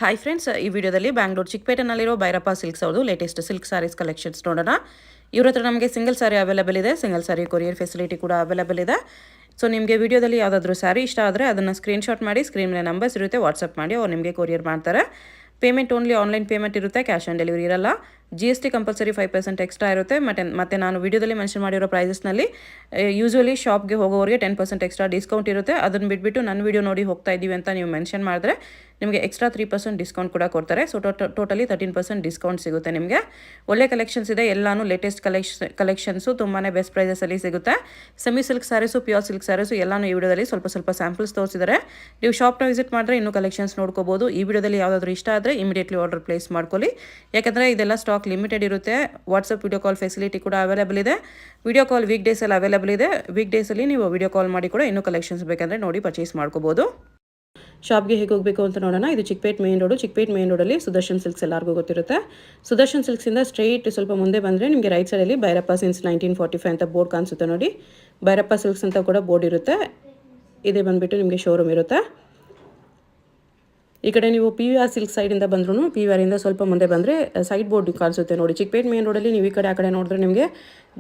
Hi friends, ಈ ವಿಡಿಯೋದಲ್ಲಿ Bangalore ಚಿಕ್ಕಪೇಟೆನಲ್ಲಿರೋ Bhyrappa silks ಅವ್ರದ್ದು ಲೇಟೆಸ್ಟ್ ಸಿಲ್ಕ್ ಸಾರೀಸ್ ಕಲೆಕ್ಷನ್ಸ್ ನೋಡೋಣ. ಇವ್ರ ಹತ್ರ ನಮಗೆ ಸಿಂಗಲ್ ಸಾರಿ ಅವೈಲೇಬಲ್ ಇದೆ, ಸಿಂಗಲ್ ಸಾರಿ ಕೊರಿಯರ್ ಫೆಸಿಲಿಟಿ ಕೂಡ ಅವೈಲೇಬಲ್ ಇದೆ. ಸೊ ನಿಮಗೆ ವಿಡಿಯೋದಲ್ಲಿ ಯಾವುದಾದ್ರೂ ಸ್ಯಾರಿ ಇಷ್ಟ ಆದರೆ ಅದನ್ನು ಸ್ಕ್ರೀನ್ಶಾಟ್ ಮಾಡಿ, ಸ್ಕ್ರೀನ್ ಮೇಲೆ ನಂಬರ್ಸ್ ಇರುತ್ತೆ, ವಾಟ್ಸಪ್ ಮಾಡಿ ಅವ್ರು ನಿಮಗೆ ಕೊರಿಯರ್ ಮಾಡ್ತಾರೆ. ಪೇಮೆಂಟ್ ಓನ್ಲಿ ಆನ್ಲೈನ್ ಪೇಮೆಂಟ್ ಇರುತ್ತೆ, ಕ್ಯಾಶ್ ಆನ್ ಡೆಲಿವರಿ ಇರಲ್ಲ. GST ಕಂಪಲ್ಸರಿ 5% ಎಕ್ಸ್ಟ್ರಾ ಇರುತ್ತೆ. ಮತ್ತೆ ನಾನು ವಿಡಿಯೋದಲ್ಲಿ ಮೆನ್ಷನ್ ಮಾಡಿರೋ ಪ್ರೈಸಸ್ನಲ್ಲಿ ಯೂಶ್ವಲಿ ಶಾಪ್ಗೆ ಹೋಗೋರಿಗೆ 10% ಎಕ್ಸ್ಟ್ರಾ ಡಿಸ್ಕೌಂಟ್ ಇರುತ್ತೆ. ಅದನ್ನು ಬಿಟ್ಬಿಟ್ಟು ನನ್ನ ವಿಡಿಯೋ ನೋಡಿ ಹೋಗ್ತಾ ಇದ್ದೀವಿ ಅಂತ ನೀವು ಮೆನ್ಷನ್ ಮಾಡಿದ್ರೆ ನಿಮಗೆ ಎಕ್ಸ್ಟ್ರಾ 3% ಡಿಸ್ಕೌಂಟ್ ಕೂಡ ಕೊಡ್ತಾರೆ. ಸೊ ಟೋಟಲಿ 13% ಡಿಸ್ಕೌಂಟ್ ಸಿಗುತ್ತೆ ನಿಮಗೆ. ಒಳ್ಳೆ ಕಲೆಕ್ಷನ್ಸ್ ಇದೆ, ಎಲ್ಲಾನು ಲೇಟೆಸ್ಟ್ ಕಲೆಕ್ಷನ್ಸು ತುಂಬಾ ಬೆಸ್ಟ್ ಪ್ರೈಸಸಲ್ಲಿ ಸಿಗುತ್ತೆ. Semi silk sarees, pure silk sarees ಎಲ್ಲಾನು ಈ ವಿಡಿಯೋದಲ್ಲಿ ಸ್ವಲ್ಪ ಸ್ಯಾಂಪಲ್ಸ್ ತೋರಿಸಿದ್ದಾರೆ. ನೀವು ಶಾಪ್ನ ವಿಸಿಟ್ ಮಾಡಿದ್ರೆ ಇನ್ನೂ ಕಲೆಕ್ಷನ್ಸ್ ನೋಡ್ಕೋಬೋದು. ಈ ವಿಡಿಯೋದಲ್ಲಿ ಯಾವುದಾದ್ರೂ ಇಷ್ಟ ಆದರೆ ಇಮಿಡಿಯೇಟ್ಲಿ ಆರ್ಡರ್ ಪ್ಲೇಸ್ ಮಾಡ್ಕೊಳ್ಳಿ, ಯಾಕಂದರೆ ಇದೆಲ್ಲ ಸ್ಟಾಕ್ ಲಿಮಿಟೆಡ್ ಇರುತ್ತೆ. ವಾಟ್ಸಪ್ ವಿಡಿಯೋ ಕಾಲ್ ಫೆಸಿಲಿಟಿ ಕೂಡ ಅವೈಲೇಬಲ್ ಇದೆ. ವಿಡಿಯೋ ಕಾಲ್ ವೀಕ್ ಡೇಸಲ್ಲಿ ಅವೈಲೇಬಲ್ ಇದೆ. ವೀಕ್ ಡೇಸಲ್ಲಿ ನೀವು ವಿಡಿಯೋ ಕಾಲ್ ಮಾಡಿ ಕೂಡ ಇನ್ನೂ ಕಲೆಕ್ಷನ್ಸ್ ಬೇಕಂದರೆ ನೋಡಿ ಪರ್ಚೇಸ್ ಮಾಡ್ಕೋಬೋದು. ಶಾಪ್ಗೆ ಹೇಗೆ ಹೋಗಬೇಕು ಅಂತ ನೋಡೋಣ. ಇದು ಚಿಕ್ಕಪೇಟ್ ಮೇನ್ ರೋಡಲ್ಲಿ ಸುದರ್ಶನ್ ಸಿಲ್ಕ್ಸ್ ಎಲ್ಲರಿಗೂ ಗೊತ್ತಿರುತ್ತೆ. ಸುದರ್ಶನ್ ಸಿಲ್ಕ್ಸಿಂದ ಸ್ಟ್ರೈಟ್ ಸ್ವಲ್ಪ ಮುಂದೆ ಬಂದರೆ ನಿಮಗೆ ರೈಟ್ ಸೈಡಲ್ಲಿ ಭೈರಪ್ಪ ಸಿನ್ಸ್ 1945 ಅಂತ ಬೋರ್ಡ್ ಕಾಣಿಸುತ್ತೆ ನೋಡಿ. ಭೈರಪ್ಪ ಸಿಲ್ಕ್ಸ್ ಅಂತ ಕೂಡ ಬೋರ್ಡ್ ಇರುತ್ತೆ. ಇದೇ ಬಂದುಬಿಟ್ಟು ನಿಮಗೆ ಶೋರೂಮ್ ಇರುತ್ತೆ. ಈ ಕಡೆ ನೀವು PVR ಸಿಲ್ಕ್ ಸೈಡಿಂದ ಬಂದ್ರೂ PVRಯಿಂದ ಸ್ವಲ್ಪ ಮುಂದೆ ಬಂದರೆ ಸೈಡ್ ಬೋರ್ಡ್ ಕಾಣಿಸುತ್ತೆ ನೋಡಿ. ಚಿಕ್ಕಪೇಟ್ ಮೇನ್ ರೋಡಲ್ಲಿ ನೀವು ಈ ಕಡೆ ಆ ಕಡೆ ನೋಡಿದ್ರೆ ನಿಮಗೆ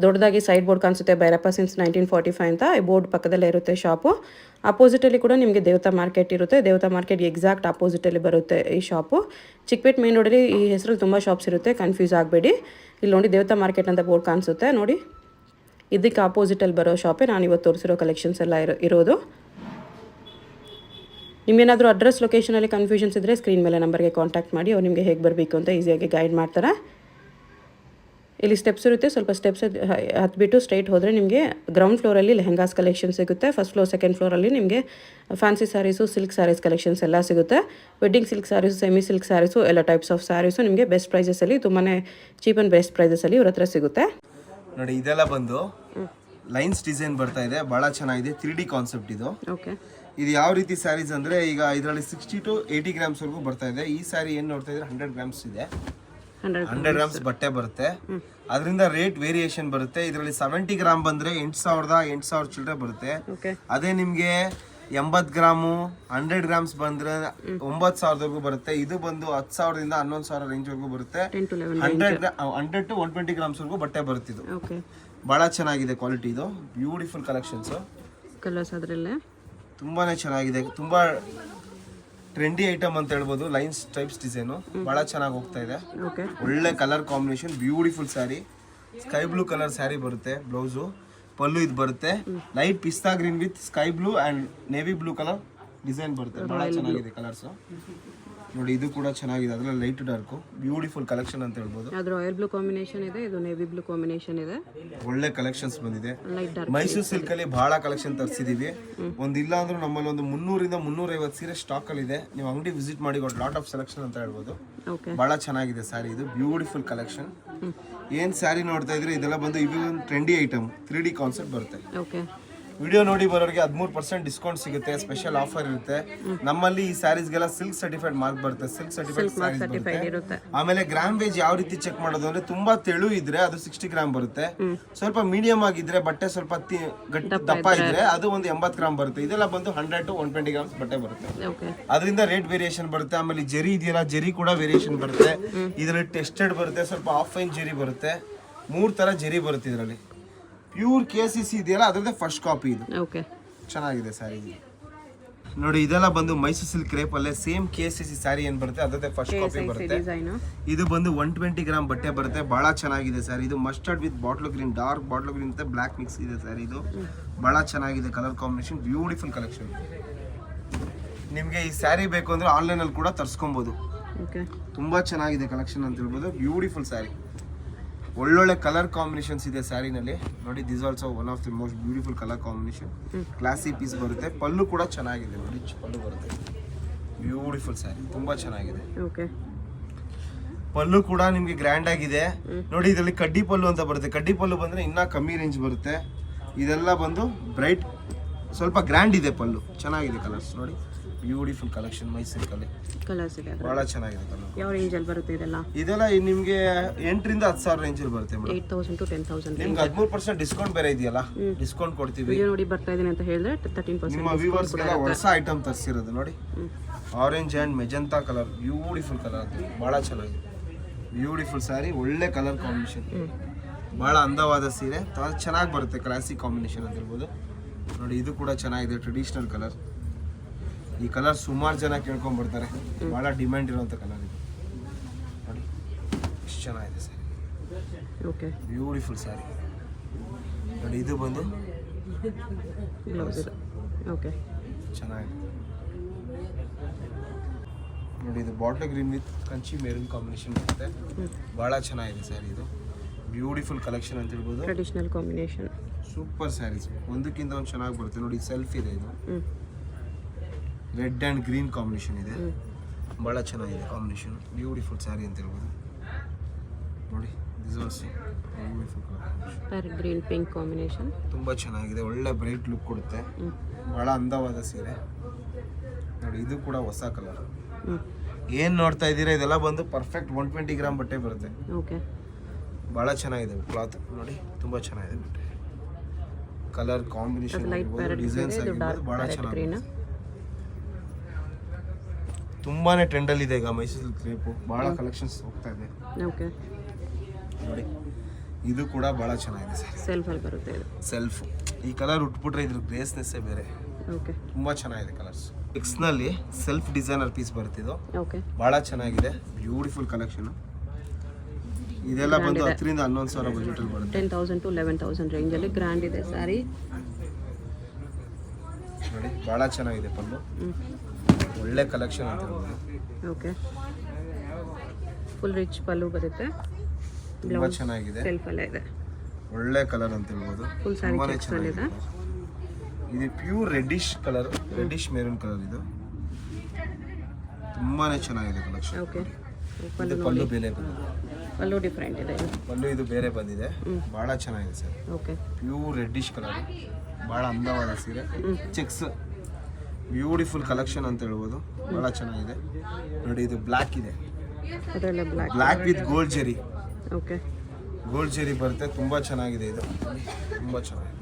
ದೊಡ್ಡದಾಗಿ ಸೈಡ್ ಬೋರ್ಡ್ ಕಾಣಿಸುತ್ತೆ, ಭೈರಪ್ಪ ಸಿನ್ಸ್ 1945 ಅಂತ. ಈ ಬೋರ್ಡ್ ಪಕ್ಕದಲ್ಲೇ ಇರುತ್ತೆ ಶಾಪು. ಅಪೋಸಿಟಲ್ಲಿ ಕೂಡ ನಿಮಗೆ ದೇವತಾ ಮಾರ್ಕೆಟ್ ಇರುತ್ತೆ. ದೇವತಾ ಮಾರ್ಕೆಟ್ ಎಕ್ಸಾಕ್ಟ್ ಅಪೋಸಿಟಲ್ಲಿ ಬರುತ್ತೆ ಈ ಶಾಪು. ಚಿಕ್ಕಪೇಟ್ ಮೇನ್ ರೋಡಲ್ಲಿ ಈ ಹೆಸರು ತುಂಬ ಶಾಪ್ಸ್ ಇರುತ್ತೆ, ಕನ್ಫ್ಯೂಸ್ ಆಗಬೇಡಿ. ಇಲ್ಲಿ ನೋಡಿ ದೇವತಾ ಮಾರ್ಕೆಟ್ ಅಂತ ಬೋರ್ಡ್ ಕಾಣಿಸುತ್ತೆ ನೋಡಿ. ಇದಕ್ಕೆ ಅಪೋಸಿಟಲ್ಲಿ ಬರೋ ಶಾಪೇ ನಾನು ಇವತ್ತು ತೋರಿಸಿರೋ ಕಲೆಕ್ಷನ್ಸ್ ಎಲ್ಲ ಇರೋದು. ನಿಮಗೇನಾದರೂ ಅಡ್ರೆಸ್ ಲೊಕೇಶನಲ್ಲಿ ಕನ್ಫ್ಯೂಷನ್ಸ್ ಇದ್ದರೆ ಸ್ಕ್ರೀನ್ ಮೇಲೆ ನಂಬರ್ಗೆ ಕಾಂಟ್ಯಾಕ್ಟ್ ಮಾಡಿ, ಅವ್ರು ನಿಮಗೆ ಹೇಗೆ ಬರಬೇಕು ಅಂತ ಈಸಿಯಾಗಿ ಗೈಡ್ ಮಾಡ್ತಾರೆ. ಇಲ್ಲಿ ಸ್ಟೆಪ್ಸ್ ಇರುತ್ತೆ, ಸ್ವಲ್ಪ ಸ್ಟೆಪ್ಸ್ ಹತ್ಬಿಟ್ಟು ಸ್ಟ್ರೈಟ್ ಹೋದರೆ ನಿಮಗೆ ಗ್ರೌಂಡ್ ಫ್ಲೋರಲ್ಲಿ ಲೆಹಂಗಾಸ್ ಕಲೆಕ್ಷನ್ ಸಿಗುತ್ತೆ. ಫಸ್ಟ್ ಫ್ಲೋರ್, ಸೆಕೆಂಡ್ ಫ್ಲೋರಲ್ಲಿ ನಿಮಗೆ fancy sarees, silk sarees collections ಎಲ್ಲ ಸಿಗುತ್ತೆ. Wedding silk sarees, semi silk sarees, ಎಲ್ಲ ಟೈಪ್ಸ್ ಆಫ್ ಸ್ಯಾರೀಸು ನಿಮಗೆ ಬೆಸ್ಟ್ ಪ್ರೈಸಸಲ್ಲಿ, ತುಂಬಾ ಚೀಪ್ ಆ್ಯಂಡ್ ಬೆಸ್ಟ್ ಪ್ರೈಸಸಲ್ಲಿ ಇವ್ರ ಹತ್ರ ಸಿಗುತ್ತೆ ನೋಡಿ. ಇದೆಲ್ಲ ಬಂದು ಲೈನ್ಸ್ ಡಿಸೈನ್ ಬರ್ತಾ ಇದೆ, ಭಾಳ ಚೆನ್ನಾಗಿದೆ. 3D ಕಾನ್ಸೆಪ್ಟ್ ಇದು. ಓಕೆ, ಇದು ಯಾವ ರೀತಿ ಸ್ಯಾರೀಸ್ ಅಂದರೆ ಈಗ ಇದರಲ್ಲಿ 60 to 80 ಗ್ರಾಮ್ಸ್ವರೆಗೂ ಬರ್ತಾ ಇದೆ. ಈ ಸ್ಯಾರಿ ಏನು ನೋಡ್ತಾ ಇದ್ರೆ 100 ಗ್ರಾಮ್ಸ್ ಇದೆ. 100 ಗ್ರಾಮ್ಸ್ ಬಟ್ಟೆ ಬರುತ್ತೆ. ಅದರಿಂದ ರೇಟ್ ವೇರಿಯೇಷನ್ ಬರುತ್ತೆ. ಇದರಲ್ಲಿ 70 ಗ್ರಾಮ್ ಬಂದರೆ 8,000 ಚಿಲ್ಲರೆ ಬರುತ್ತೆ. ಅದೇ ನಿಮಗೆ 80 ಗ್ರಾಮು 100 ಗ್ರಾಮ್ಸ್ ಬಂದರೆ 9,000ವರೆಗೂ ಬರುತ್ತೆ. ಇದು ಬಂದು 10,000ದಿಂದ 11,000 ರೇಂಜ್ವರೆಗೂ ಬರುತ್ತೆ. 100 to 120 ಗ್ರಾಮ್ಸ್ವರೆಗೂ ಬಟ್ಟೆ ಬರುತ್ತೆ. ಇದು ಭಾಳ ಚೆನ್ನಾಗಿದೆ ಕ್ವಾಲಿಟಿ. ಇದು ಬ್ಯೂಟಿಫುಲ್ ಕಲೆಕ್ಷನ್ಸು. ಕಲರ್ಸ್ ಅದರಲ್ಲೇ ತುಂಬಾ ಚೆನ್ನಾಗಿದೆ. ತುಂಬ ಟ್ರೆಂಡಿ ಐಟಮ್ ಅಂತ ಹೇಳ್ಬೋದು. ಲೈನ್ಸ್ ಟೈಪ್ಸ್ ಡಿಸೈನು ಭಾಳ ಚೆನ್ನಾಗಿ ಹೋಗ್ತಾ ಇದೆ. ಒಳ್ಳೆ colour combination, beautiful sari. Sky blue colour sari ಬರುತ್ತೆ. ಬ್ಲೌಸು, ಪಲ್ಲು ಇದು ಬರುತ್ತೆ. ಲೈಟ್ ಪಿಸ್ತಾ green with sky blue and navy blue colour design ಬರುತ್ತೆ. ಭಾಳ ಚೆನ್ನಾಗಿದೆ ಕಲರ್ಸು ನೋಡಿ. ಇದು ಕೂಡ ಚೆನ್ನಾಗಿದೆ, ಅದರಲ್ಲಿ ಲೈಟ್ ಡಾರ್ಕು ಬ್ಯೂಟಿಫುಲ್ ಕಲೆಕ್ಷನ್ ಅಂತ ಹೇಳ್ಬೋದು. ಅದು ರಾಯಲ್ ಬ್ಲೂ ಕಾಂಬಿನೇಷನ್ ಇದೆ, ಇದು ನೇವಿ ಬ್ಲೂ ಕಾಂಬಿನೇಷನ್ ಇದೆ. ಒಳ್ಳೆ ಕಲೆಕ್ಷನ್ಸ್ ಬಂದಿದೆ. ಮೈಸೂರು ಸಿಲ್ಕ್ ಅಲ್ಲಿ ಬಹಳ ಕಲೆಕ್ಷನ್ ತರಿಸಿದೀವಿ. ಒಂದಿಲ್ಲ ಅಂದ್ರೂ ನಮ್ಮಲ್ಲಿ ಒಂದು 300ರಿಂದ 350 ಸೀರೆ ಸ್ಟಾಕ್ ಅಲ್ಲಿ ಇದೆ. ನೀವು ಅಂಗಡಿ ವಿಸಿಟ್ ಮಾಡಿ, ಲಾಟ್ ಆಫ್ ಸೆಲೆಕ್ಷನ್ ಅಂತ ಹೇಳ್ಬೋದು. ಬಹಳ ಚೆನ್ನಾಗಿದೆ ಸ್ಯಾರಿ. ಇದು ಬ್ಯೂಟಿಫುಲ್ ಕಲೆಕ್ಷನ್. ಏನ್ ಸ್ಯಾರಿ ನೋಡ್ತಾ ಇದ್ರೆ ಇದೆಲ್ಲ ಬಂದು ಇದು ಟ್ರೆಂಡಿ ಐಟಮ್, 3D ಕಾನ್ಸೆಪ್ಟ್ ಬರುತ್ತೆ. ವಿಡಿಯೋ ನೋಡಿ ಬರೋರಿಗೆ 13% ಡಿಸ್ಕೌಂಟ್ ಸಿಗುತ್ತೆ. ಸ್ಪೆಷಲ್ ಆಫರ್ ಇರುತ್ತೆ. ನಮ್ಮಲ್ಲಿ ಈ ಸ್ಯಾರೀಸ್ಗೆಲ್ಲ ಸಿಲ್ಕ್ ಸರ್ಟಿಫೈಡ್ ಮಾರ್ಕ್ ಬರುತ್ತೆ. ಸಿಲ್ಕ್ ಸರ್ಟಿಫೈಡ್ ಸ್ಯಾರೀಸ್ ಬರುತ್ತೆ. ಆಮೇಲೆ ಗ್ರಾಮ್ ವೇಜ್ ಯಾವ ರೀತಿ ಚೆಕ್ ಮಾಡೋದು ಅಂದ್ರೆ, ತುಂಬಾ ತೆಳು ಇದ್ರೆ ಅದು 60 ಗ್ರಾಮ್ ಬರುತ್ತೆ. ಸ್ವಲ್ಪ ಮೀಡಿಯಂ ಆಗಿದ್ರೆ, ಬಟ್ಟೆ ಸ್ವಲ್ಪ ದಪ್ಪ ಇದ್ರೆ ಅದು ಒಂದು 80 ಗ್ರಾಮ್ ಬರುತ್ತೆ. ಇದೆಲ್ಲ ಬಂದು 100 to 120 ಗ್ರಾಮ್ಸ್ ಬಟ್ಟೆ ಬರುತ್ತೆ. ಅದರಿಂದ ರೇಟ್ ವೇರಿಯೇಷನ್ ಬರುತ್ತೆ. ಆಮೇಲೆ ಜರಿ ಇದೆಯಲ್ಲ, ಜರಿ ಕೂಡ ವೇರಿಯೇಷನ್ ಬರುತ್ತೆ. ಇದರಲ್ಲಿ ಟೆಸ್ಟೆಡ್ ಬರುತ್ತೆ, ಸ್ವಲ್ಪ ಆಫ್ ಫೈನ್ ಜರಿ ಬರುತ್ತೆ. 3 ತರ ಜರಿ ಬರುತ್ತೆ ಇದರಲ್ಲಿ. ಪ್ಯೂರ್ KCC ಇದೆಯಲ್ಲ, ಅದರದ್ದೇ ಫಸ್ಟ್ ಕಾಪಿ ಇದು. ಚೆನ್ನಾಗಿದೆ ಸ್ಯಾರಿ ನೋಡಿ. ಇದೆಲ್ಲ ಬಂದು ಮೈಸೂರು ಸಿಲ್ಕ್ ಕ್ರೇಪ್ ಅಲ್ಲೇ ಸೇಮ್ KCC ಸ್ಯಾರಿ ಏನ್ ಬರುತ್ತೆ ಅದರದ್ದೇ ಫಸ್ಟ್ ಕಾಪಿ ಬರುತ್ತೆ. ಇದು ಬಂದು 120 ಗ್ರಾಮ್ ಬಟ್ಟೆ ಬರುತ್ತೆ. ಬಹಳ ಚೆನ್ನಾಗಿದೆ ಸ್ಯಾರಿ. ಇದು mustard with bottle green, dark bottle green ಮತ್ತೆ ಬ್ಲಾಕ್ ಮಿಕ್ಸ್ ಇದೆ ಸ್ಯಾರಿ. ಇದು ಬಹಳ ಚೆನ್ನಾಗಿದೆ ಕಲರ್ ಕಾಂಬಿನೇಷನ್, ಬ್ಯೂಟಿಫುಲ್ ಕಲೆಕ್ಷನ್. ನಿಮಗೆ ಈ ಸ್ಯಾರಿ ಬೇಕು ಅಂದ್ರೆ ಆನ್ಲೈನ್ ಅಲ್ಲಿ ಕೂಡ ತರಿಸ್ಕೊಬಹುದು. ತುಂಬಾ ಚೆನ್ನಾಗಿದೆ ಕಲೆಕ್ಷನ್ ಅಂತ ಹೇಳ್ಬೋದು. ಬ್ಯೂಟಿಫುಲ್ ಸ್ಯಾರಿ, ಒಳ್ಳೊಳ್ಳೆ ಕಲರ್ ಕಾಂಬಿನೇಷನ್ಸ್ ಇದೆ ಸ್ಯಾರಿನಲ್ಲಿ ನೋಡಿ. This also one of the most beautiful colour combination. Classy piece ಬರುತ್ತೆ. ಪಲ್ಲು ಕೂಡ ಚೆನ್ನಾಗಿದೆ ನೋಡಿ, ಪಲ್ಲು ಬರುತ್ತೆ. ಬ್ಯೂಟಿಫುಲ್ ಸ್ಯಾರಿ, ತುಂಬಾ ಚೆನ್ನಾಗಿದೆ. ಪಲ್ಲು ಕೂಡ ನಿಮಗೆ ಗ್ರ್ಯಾಂಡ್ ಆಗಿದೆ ನೋಡಿ. ಇದರಲ್ಲಿ ಕಡ್ಡಿ ಪಲ್ಲು ಅಂತ ಬರುತ್ತೆ. ಕಡ್ಡಿ ಪಲ್ಲು ಬಂದ್ರೆ ಇನ್ನ ಕಮ್ಮಿ ರೇಂಜ್ ಬರುತ್ತೆ. ಇದೆಲ್ಲ ಬಂದು ಬ್ರೈಟ್, ಸ್ವಲ್ಪ ಗ್ರ್ಯಾಂಡ್ ಇದೆ ಪಲ್ಲು. ಚೆನ್ನಾಗಿದೆ ಕಲರ್ಸ್ ನೋಡಿ. ಬ್ಯೂಟಿಫುಲ್ ಕಲೆಕ್ಷನ್ ಮೈ ಸಿಲ್ಕಲ್ಲಿ ಕಲರ್ಸ್ ಇದೆ ಭಾಳ ಚೆನ್ನಾಗಿದೆ ಕಲರ್. ಯಾವ ರೇಂಜಲ್ಲಿ ಬರುತ್ತೆ ಇದೆಲ್ಲ? ಇದೆಲ್ಲ ನಿಮಗೆ 8 ರಿಂದ 10,000 ರೇಂಜಲ್ಲಿ ಬರುತ್ತೆ ಮೇಡಮ್. 8,000 to 10,000. ನಿಮ್ಗೆ 13% ಡಿಸ್ಕೌಂಟ್ ಬೇರೆ ಇದೆಯಲ್ಲ, ಡಿಸ್ಕೌಂಟ್ ಕೊಡ್ತೀವಿ. ವಿಡಿಯೋ ನೋಡಿ ಬರ್ತಾ ಇದೀನಿ ಅಂತ ಹೇಳಿದ್ರೆ 13% ನಿಮ್ಮ ವ್ಯೂವರ್ಸ್ಗೆಲ್ಲ ಹೊಸ ಐಟಮ್ ತರಿಸಿರೋದು ನೋಡಿ. Orange and magenta colour, beautiful colour ಅದು, ಭಾಳ ಚೆನ್ನಾಗಿದೆ. ಬ್ಯೂಟಿಫುಲ್ ಸ್ಯಾರಿ, ಒಳ್ಳೆ ಕಲರ್ ಕಾಂಬಿನೇಷನ್, ಭಾಳ ಅಂದವಾದ ಸೀರೆ, ಚೆನ್ನಾಗಿ ಬರುತ್ತೆ. ಕ್ಲಾಸಿಕ್ ಕಾಂಬಿನೇಷನ್ ಅಂತ ಹೇಳ್ಬೋದು ನೋಡಿ. ಇದು ಕೂಡ ಚೆನ್ನಾಗಿದೆ, ಟ್ರೆಡಿಷ್ನಲ್ ಕಲರ್. ಈ ಕಲರ್ ಸುಮಾರು ಜನ ಕೇಳ್ಕೊಂಡು ಬರ್ತಾರೆ, ಭಾಳ ಡಿಮ್ಯಾಂಡ್ ಇರೋಂಥ ಕಲರ್ ಇದು ನೋಡಿ. ಎಷ್ಟು ಚೆನ್ನಾಗಿದೆ ಸ್ಯಾರಿ. ಓಕೆ, ಬ್ಯೂಟಿಫುಲ್ ಸ್ಯಾರಿ ನೋಡಿ. ಇದು ಬಂದು ಬ್ಲೌಸ್ ಇದೆ. ಓಕೆ, ಚೆನ್ನಾಗಿದೆ ನೋಡಿ. ಇದು bottle green with Kanchi maroon combination ಬರುತ್ತೆ, ಭಾಳ ಚೆನ್ನಾಗಿದೆ ಸ್ಯಾರಿ. ಇದು ಬ್ಯೂಟಿಫುಲ್ ಕಲೆಕ್ಷನ್ ಅಂತ ಹೇಳ್ಬೋದು. ಟ್ರೆಡಿಷನಲ್ ಕಾಂಬಿನೇಷನ್, ಸೂಪರ್ ಸ್ಯಾರೀಸ್, ಒಂದಕ್ಕಿಂತ ಒಂದು ಚೆನ್ನಾಗಿ ಬರುತ್ತೆ ನೋಡಿ. ಸೆಲ್ಫ್ ಇದೆ, ಇದು ರೆಡ್ ಆ್ಯಂಡ್ ಗ್ರೀನ್ ಕಾಂಬಿನೇಷನ್ ಇದೆ, ಭಾಳ ಚೆನ್ನಾಗಿದೆ ಕಾಂಬಿನೇಷನ್. ಬ್ಯೂಟಿಫುಲ್ ಸ್ಯಾರಿ ಅಂತ ಹೇಳ್ಬೋದು ನೋಡಿ. This also beautiful colour, green pink combination, ತುಂಬ ಚೆನ್ನಾಗಿದೆ, ಒಳ್ಳೆ ಬ್ರೈಟ್ ಲುಕ್ ಕೊಡುತ್ತೆ, ಭಾಳ ಅಂದವಾದ ಸೀರೆ ನೋಡಿ. ಇದು ಕೂಡ ಹೊಸ ಕಲರ್. ಏನು ನೋಡ್ತಾ ಇದ್ದೀರಾ ಇದೆಲ್ಲ ಬಂದು ಪರ್ಫೆಕ್ಟ್ 120 ಗ್ರಾಮ್ ಬಟ್ಟೆ ಬರುತ್ತೆ. ಓಕೆ, ಭಾಳ ಚೆನ್ನಾಗಿದೆ ಕ್ಲಾತ್ ನೋಡಿ, ತುಂಬ ಚೆನ್ನಾಗಿದೆ ಬಟ್ಟೆ. ಕಲರ್ ಕಾಂಬಿನೇಷನ್ ಡಿಸೈನ್ಸ್ ಆಗಿರ್ಬೋದು ಭಾಳ ಚೆನ್ನಾಗಿದೆ. ತುಂಬಾ ಟ್ರೆಂಡಲ್ಲಿ ಇದೆ ಈಗ ಮೈಸೂರು ಕ್ರೇಪು, ಭಾಳ ಕಲೆಕ್ಷನ್ಸ್ ಹೋಗ್ತಾ ಇದೆ. ಓಕೆ ನೋಡಿ. ಇದು ಕೂಡ ಭಾಳ ಚೆನ್ನಾಗಿದೆ ಸರ್, ಸೆಲ್ಫಲ್ಲಿ ಬರುತ್ತೆ ಇದು. ಸೆಲ್ಫ್ ಈ ಕಲರ್ ಉಟ್ಬಿಟ್ರೆ ಇದ್ರ ಗ್ರೇಸ್ನೆಸ್ಸೇ ಬೇರೆ. ಓಕೆ, ತುಂಬ ಚೆನ್ನಾಗಿದೆ ಕಲರ್ಸ್. ಎಕ್ಸ್ನಲ್ಲಿ ಸೆಲ್ಫ್ ಡಿಸೈನರ್ ಪೀಸ್ ಬರ್ತಿದ್ದು, ಓಕೆ, ಭಾಳ ಚೆನ್ನಾಗಿದೆ. Beautiful collection. ಇದೆಲ್ಲ ಬಂದು 10 ರಿಂದ 11,000 ಬಜೆಟಲ್ಲಿ ಬರುತ್ತೆ. 10,000 to 11,000 ರೇಂಜಲ್ಲಿ ಗ್ರ್ಯಾಂಡ್ ಇದೆ ಸ್ಯಾರಿ ನೋಡಿ. ಭಾಳ ಚೆನ್ನಾಗಿದೆ ಪಲ್ಲು, ಒಳ್ಳೆ ಕಲೆಕ್ಷನ್ ಅಂತ ಹೇಳ್ಬೋದು. ಓಕೆ, ಫುಲ್ ರಿಚ್ ಪಲ್ಲು ಬರುತ್ತೆ, ತುಂಬ ಚೆನ್ನಾಗಿದೆ, ಸೆಲ್ಫಲ್ಲೇ ಇದೆ, ಒಳ್ಳೆ ಕಲರ್ ಅಂತ ಹೇಳ್ಬೋದು. ಫುಲ್ ಸ್ಯಾರಿ ತುಂಬಾನೇ ಚೆಕ್ಸ್ ಅಲ್ಲಿ ಇದೆ. ಇದು pure reddish colour, reddish maroon colour. ಇದು ತುಂಬಾನೇ ಚೆನ್ನಾಗಿದೆ ಕಲೆಕ್ಷನ್. ಓಕೆ, ಇದು ಪಲ್ಲು ಬೇರೆ ಬಂದಿದೆ, ಪಲ್ಲು ಡಿಫ್ರೆಂಟ್ ಇದೆ ಇದು. ಪಲ್ಲು ಇದು ಬೇರೆ ಬಂದಿದೆ, ಭಾಳ ಚೆನ್ನಾಗಿದೆ sir. Okay, pure reddish colour, ಭಾಳ ಅಂದವಾದ ಸೀರೆ, ಚೆಕ್ಸ್, ಬ್ಯೂಟಿಫುಲ್ ಕಲೆಕ್ಷನ್ ಅಂತ ಹೇಳ್ಬೋದು, ಭಾಳ ಚೆನ್ನಾಗಿದೆ ನೋಡಿ. ಇದು ಬ್ಲ್ಯಾಕ್ ಇದೆ, ಅದರಲ್ಲೇ black with gold Jerry. Okay, gold Jerry ಬರುತ್ತೆ, ತುಂಬ ಚೆನ್ನಾಗಿದೆ ಇದು, ತುಂಬ ಚೆನ್ನಾಗಿದೆ.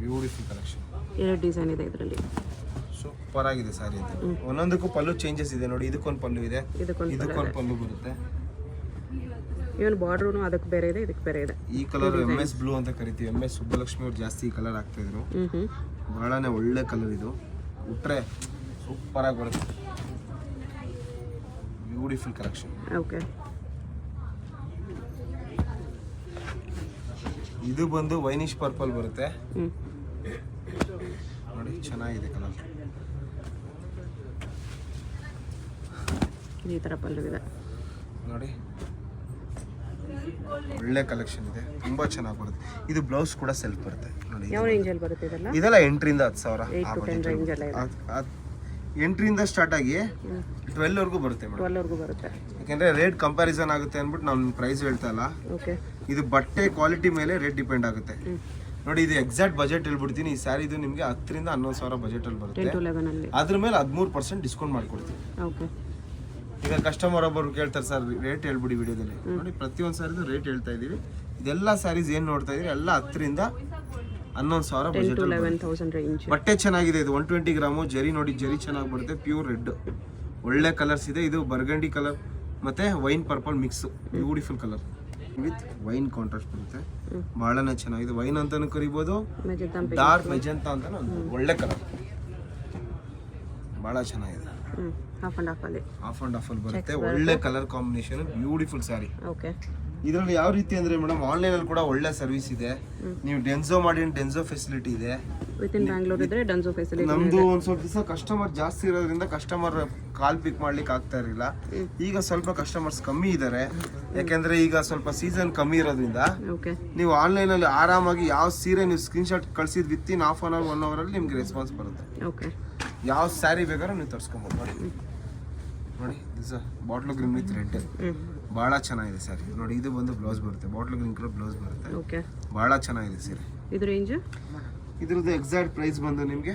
ಬ್ಯೂಟಿಫುಲ್ ಕಲೆಕ್ಷನ್, 2 ಡಿಸೈನ್ ಇದೆ ಇದರಲ್ಲಿ, ಸೂಪರ್ ಆಗಿದೆ ಸಾರಿ ಅಂತ. ಒಂದೊಂದಕ್ಕೂ ಪಲ್ಲು ಚೇಂಜಸ್ ಇದೆ ನೋಡಿ. ಇದಕ್ಕೊಂದು ಪಲ್ಲು ಇದೆ, ಇದಕ್ಕೊಂದು ಪಲ್ಲು ಬರುತ್ತೆ. ಇವನ್ ಬಾರ್ಡ್ರೂ ಅದಕ್ಕೆ ಬೇರೆ ಇದೆ, ಇದಕ್ಕೆ ಬೇರೆ ಇದೆ. ಈ ಕಲರ್ MS ಬ್ಲೂ ಅಂತ ಕರಿತೀವಿ. MS ಸುಬ್ಬಲಕ್ಷ್ಮಿ ಅವ್ರು ಜಾಸ್ತಿ ಈ ಕಲರ್ ಹಾಕ್ತಾ ಇದ್ರು, ಬಹಳನೇ ಒಳ್ಳೆ ಕಲರ್. ಇದು ಉಟ್ರೆ ಸೂಪರ್ ಆಗಿ ಬರುತ್ತೆ, ಬ್ಯೂಟಿಫುಲ್ ಕಲೆಕ್ಷನ್. ಓಕೆ, ಇದು ಬಂದು ವೈನಿಶ್ ಪರ್ಪಲ್ ಬರುತ್ತೆ ನೋಡಿ, ಚೆನ್ನಾಗಿದೆ ಕಲರ್. ಈ ಥರ ಪಲ್ಲು ಇದೆ ನೋಡಿ, ಒಳ್ಳೆ ಕಲೆಕ್ಷನ್ ಇದೆ, ತುಂಬಾ ಚೆನ್ನಾಗಿ ಬರುತ್ತೆ. ಇದು ಬ್ಲೌಸ್ ಕೂಡ ಸೆಲ್ಫ್ ಬರುತ್ತೆ ನೋಡಿ. ಯಾವ ರೇಂಜಲ್ಲಿ ಬರುತ್ತೆ ಇದೆಲ್ಲ? ಇದೆಲ್ಲ 8 ರಿಂದ 10,000, 8 to 10 ರೇಂಜಲ್ಲೇ ಇದೆ. 8 ರಿಂದ ಸ್ಟಾರ್ಟ್ ಆಗಿ 12 ವರೆಗೂ ಬರುತ್ತೆ ಮೇಡಮ್. 12 ವರೆಗೂ ಬರುತ್ತೆ. ಯಾಕೆಂದ್ರೆ ರೇಟ್ ಕಂಪ್ಯಾರಿಸನ್ ಆಗುತ್ತೆ ಅಂದ್ಬಿಟ್ಟು ನಾನು ಪ್ರೈಸ್ ಹೇಳ್ತಾ ಇಲ್ಲ. ಓಕೆ, ಇದು ಬಟ್ಟೆ ಕ್ವಾಲಿಟಿ ಮೇಲೆ ರೇಟ್ ಡಿಪೆಂಡ್ ಆಗುತ್ತೆ ನೋಡಿ. ಇದು ಎಕ್ಸಾಕ್ಟ್ ಬಜೆಟ್ ಹೇಳ್ಬಿಡ್ತೀನಿ. ಈ ಸ್ಯಾರಿ ಇದು ನಿಮಗೆ 10 ರಿಂದ 11,000 ಬಜೆಟಲ್ಲಿ ಬರುತ್ತೆ. 10 to 11 ಅಲ್ಲಿ. ಅದ್ರ ಮೇಲೆ 13% ಡಿಸ್ಕೌಂಟ್ ಮಾಡ್ಕೊಡ್ತೀವಿ. ಓಕೆ, ಈಗ ಕಸ್ಟಮರ್ ಒಬ್ಬರು ಕೇಳ್ತಾರೆ ಸರ್ ರೇಟ್ ಹೇಳ್ಬಿಡಿ ವಿಡಿಯೋದಲ್ಲಿ ನೋಡಿ. ಪ್ರತಿಯೊಂದು ಸ್ಯಾರಿದು ರೇಟ್ ಹೇಳ್ತಾ ಇದೀವಿ. ಇದೆಲ್ಲ ಸ್ಯಾರೀಸ್ ಏನು ನೋಡ್ತಾ ಇದೀವಿ ಎಲ್ಲ 10 ರಿಂದ 11,000 ಬಜೆಟ್. 11,000 ರೇಂಜ್. ಬಟ್ಟೆ ಚೆನ್ನಾಗಿದೆ. ಇದು 120 ಗ್ರಾಮು ಜರಿ ನೋಡಿ, ಜರಿ ಚೆನ್ನಾಗಿ ಬರುತ್ತೆ, ಪ್ಯೂರ್ ರೆಡ್, ಒಳ್ಳೆ ಕಲರ್ಸ್ ಇದೆ. ಇದು ಬರ್ಗಂಡಿ ಕಲರ್ ಮತ್ತೆ wine purple mix, beautiful colour with wine contrast ಬರುತ್ತೆ, ಬಹಳನೇ ಚೆನ್ನಾಗಿದೆ. ವೈನ್ ಅಂತಾನು ಕರಿಬೋದು, ಡಾರ್ಕ್ ಮೆಜೆಂಟಾ ಅಂತಾನು ಒಳ್ಳೆ ಕಲರ್, ಬಹಳ ಚೆನ್ನಾಗಿದೆ. ಹಾಫ್ ಅಂಡ್ ಹಾಫ್ ಅಲ್ಲಿ, ಹಾಫ್ ಅಂಡ್ ಹಾಫ್ ಅಲ್ಲಿ ಬರುತ್ತೆ, ಒಳ್ಳೆ colour combination, beautiful sari. Okay, ಇದರಲ್ಲಿ ಯಾವ ರೀತಿ ಅಂದ್ರೆ ಮೇಡಮ್, ಆನ್ಲೈನ್ ಅಲ್ಲಿ ಕೂಡ ಒಳ್ಳೆ ಸರ್ವಿಸ್ ಇದೆ. ನೀವು ಡೆನ್ಸೋ ಮಾಡಿ, ಡೆನ್ಸೋ ಫೆಸಿಲಿಟಿ ಇದೆ ವಿತ್ ಇನ್ ಬ್ಯಾಂಗ್ಳೂರ್ ಇದ್ರೆ ಡೆನ್ಸೋ ಫೆಸಿಲಿಟಿ. ನಮ್ದು ಒಂದ್ ಸ್ವಲ್ಪ ದಿವಸ ಕಸ್ಟಮರ್ ಜಾಸ್ತಿ ಇರೋದ್ರಿಂದ ಕಸ್ಟಮರ್ ಕಾಲ್ ಪಿಕ್ ಮಾಡ್ಲಿಕ್ಕೆ ಆಗ್ತಾ ಇರಲಿಲ್ಲ. ಈಗ ಸ್ವಲ್ಪ ಕಸ್ಟಮರ್ಸ್ ಕಮ್ಮಿ ಇದ್ದಾರೆ, ಯಾಕೆಂದ್ರೆ ಈಗ ಸ್ವಲ್ಪ ಸೀಸನ್ ಕಮ್ಮಿ ಇರೋದ್ರಿಂದ. ಓಕೆ, ನೀವು ಆನ್ಲೈನ್ ಅಲ್ಲಿ ಆರಾಮಾಗಿ ಯಾವ ಸೀರೆ ನೀವು ಸ್ಕ್ರೀನ್ ಶಾಟ್ ಕಳ್ಸಿದ್ within half an hour 1 hour ಅಲ್ಲಿ ನಿಮ್ಗೆ ರೆಸ್ಪಾನ್ಸ್ ಬರುತ್ತೆ. ಓಕೆ, ಯಾವ ಸ್ಯಾರಿ ಬೇಕಾದ್ರೂ ನೀವು ತರ್ಸ್ಕೊಬೋದು ನೋಡಿ. ನೋಡಿ this bottle green with red, ಭಾಳ ಚೆನ್ನಾಗಿದೆ ಸ್ಯಾರಿ ನೋಡಿ. ಇದು ಬಂದು ಬ್ಲೌಸ್ ಬರುತ್ತೆ, ಬಾಟ್ಲ್ ಗ್ರೀನ್ ಕಲರ್ ಬ್ಲೌಸ್ ಬರುತ್ತೆ. ಓಕೆ, ಭಾಳ ಚೆನ್ನಾಗಿದೆ ಸೀರೆ. ಇದು ರೇಂಜ್ ಇದ್ರದ್ದು ಎಕ್ಸಾಕ್ಟ್ ಪ್ರೈಸ್ ಬಂದು ನಿಮಗೆ